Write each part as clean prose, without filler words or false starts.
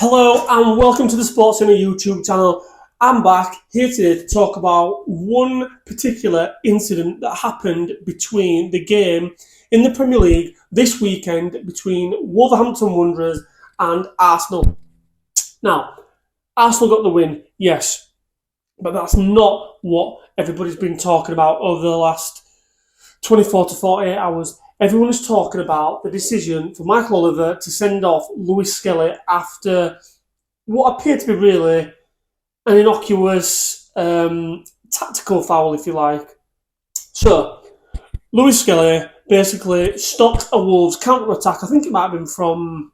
Hello and welcome to the Sports Center YouTube channel. I'm back here today to talk about one particular incident that happened between the game in the Premier League this weekend between Wolverhampton Wanderers and Arsenal. Now, Arsenal got the win, yes, but that's not what everybody's been talking about over the last 24 to 48 hours. Everyone is talking about the decision for Michael Oliver to send off Lewis Skelly after what appeared to be really an innocuous tactical foul, if you like. So, Lewis Skelly basically stopped a Wolves counter-attack. I think it might have been from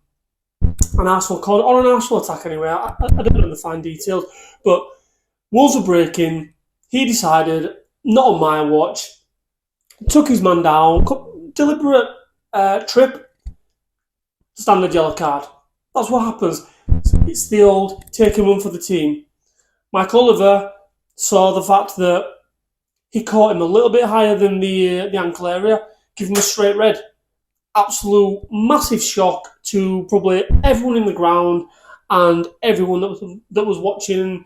an Arsenal corner, or an Arsenal attack anyway. I don't know the fine details. But Wolves were breaking. He decided, not on my watch, took his man down, deliberate trip, standard yellow card. That's what happens. It's the old taking one for the team. Mike Oliver saw the fact that he caught him a little bit higher than the ankle area, give him a straight red. Absolute massive shock to probably everyone in the ground and everyone that was watching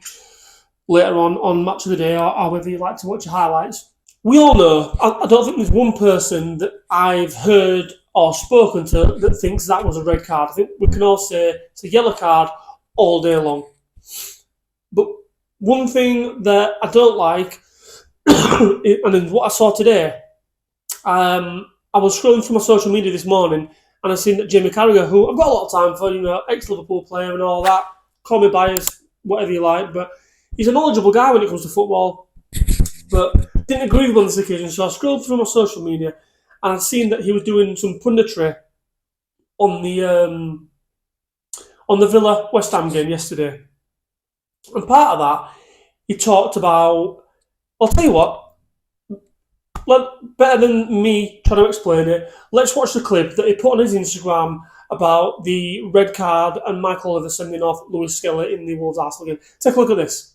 later on Match of the Day or however you like to watch your highlights. We all know, I don't think there's one person that I've heard or spoken to that thinks that was a red card. I think we can all say it's a yellow card all day long. But one thing that I don't like, and what I saw today, I was scrolling through my social media this morning and I seen that Jamie Carragher, who I've got a lot of time for, ex-Liverpool player and all that, call me biased, whatever you like, but he's a knowledgeable guy when it comes to football. But didn't agree with him on this occasion, so I scrolled through my social media and I'd seen that he was doing some punditry on the Villa West Ham game yesterday. And part of that, he talked about, I'll tell you what, better than me trying to explain it, let's watch the clip that he put on his Instagram about the red card and Michael Oliver sending off Lewis Skelly in the Wolves Arsenal game. Take a look at this.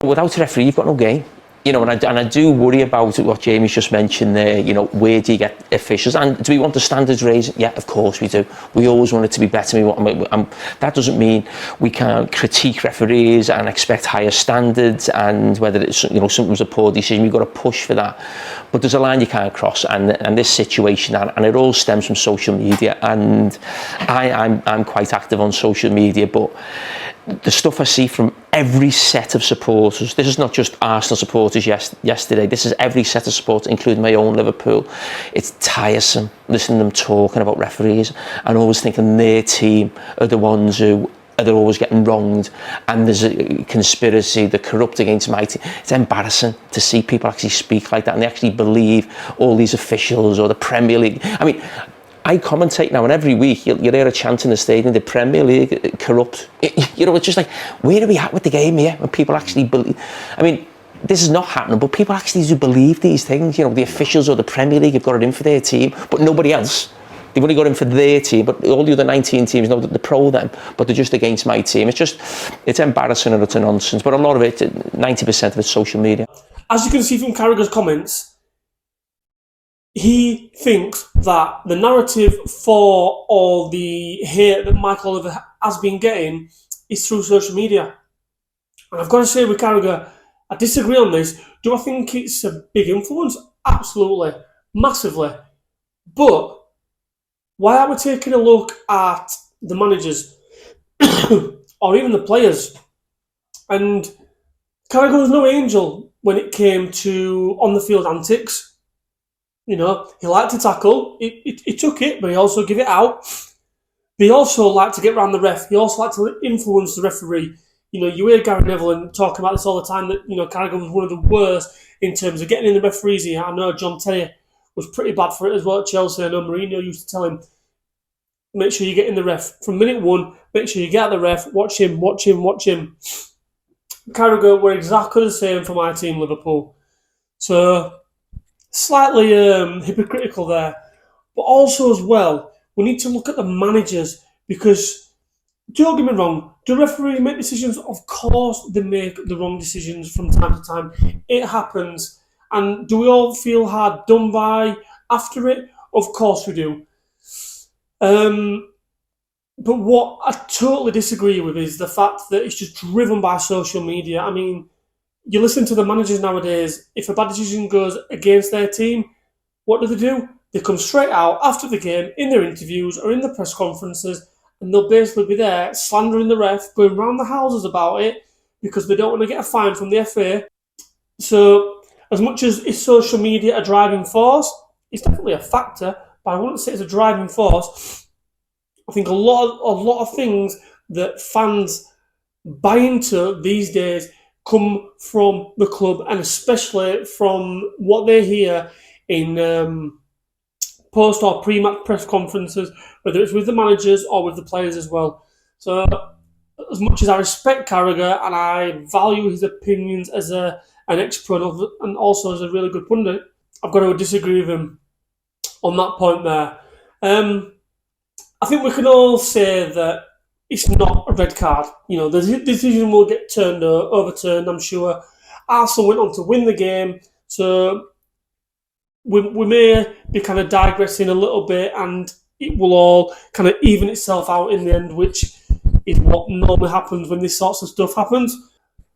Without a referee, you've got no game. And I do worry about what Jamie's just mentioned there, where do you get officials? And do we want the standards raised? Yeah, of course we do. We always want it to be better. That doesn't mean we can't critique referees and expect higher standards, and whether it's, something's a poor decision, we've got to push for that. But there's a line you can't cross, and this situation, and it all stems from social media, and I'm quite active on social media, but the stuff I see from every set of supporters, this is not just Arsenal supporters yesterday, this is every set of supporters, including my own Liverpool. It's tiresome listening to them talking about referees and always thinking their team are the ones who are always getting wronged, and there's a conspiracy, the corrupt against my team. It's embarrassing to see people actually speak like that, and they actually believe all these officials or the Premier League. I commentate now, and every week you'll hear a chant in the stadium, the Premier League corrupt. It's just like, where are we at with the game here? When people actually believe, this is not happening, but people actually do believe these things. The officials or the Premier League have got it in for their team, but nobody else. They've only got in for their team, but all the other 19 teams know that they're pro them, but they're just against my team. It's embarrassing and it's a nonsense, but a lot of it, 90% of it's social media. As you can see from Carragher's comments, he thinks that the narrative for all the hate that Michael Oliver has been getting is through social media. And I've got to say with Carragher, I disagree on this. Do I think it's a big influence? Absolutely. Massively. But why aren't we taking a look at the managers or even the players? And Carragher was no angel when it came to on-the-field antics. He liked to tackle. He took it, but he also gave it out. He also liked to get around the ref. He also liked to influence the referee. You hear Gary Neville talking about this all the time, that, Carragher was one of the worst in terms of getting in the referee's ear. I know John Terry was pretty bad for it as well at Chelsea. I know Mourinho used to tell him, make sure you get in the ref. From minute one, make sure you get at the ref, watch him. Carragher were exactly the same for my team, Liverpool. So, slightly hypocritical there. But also as well, we need to look at the managers, because, don't get me wrong, do referees make decisions? Of course they make the wrong decisions from time to time. It happens. And do we all feel hard done by after it? Of course we do. But what I totally disagree with is the fact that it's just driven by social media. I mean, you listen to the managers nowadays, if a bad decision goes against their team, what do? They come straight out after the game in their interviews or in the press conferences, and they'll basically be there slandering the ref, going round the houses about it because they don't want to get a fine from the FA. So, as much as is social media a driving force, it's definitely a factor, but I wouldn't say it's a driving force. I think a lot of things that fans buy into these days come from the club, and especially from what they hear in post or pre-match press conferences, whether it's with the managers or with the players as well. So, as much as I respect Carragher and I value his opinions as an ex-pro and also as a really good pundit, I've got to disagree with him on that point there. I think we can all say that it's not a red card. You know, the decision will get overturned, I'm sure. Arsenal went on to win the game, so we may be kind of digressing a little bit, and it will all kind of even itself out in the end, which is what normally happens when this sorts of stuff happens.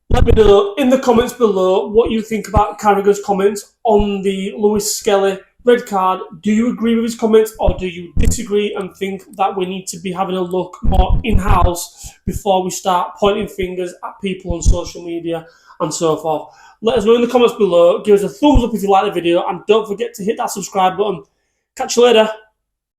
Let me know in the comments below what you think about Carragher's comments on the Lewis Skelly red card. Do you agree with his comments, or do you disagree and think that we need to be having a look more in-house before we start pointing fingers at people on social media and so forth? Let us know in the comments below. Give us a thumbs up if you like the video, and don't forget to hit that subscribe button. Catch you later.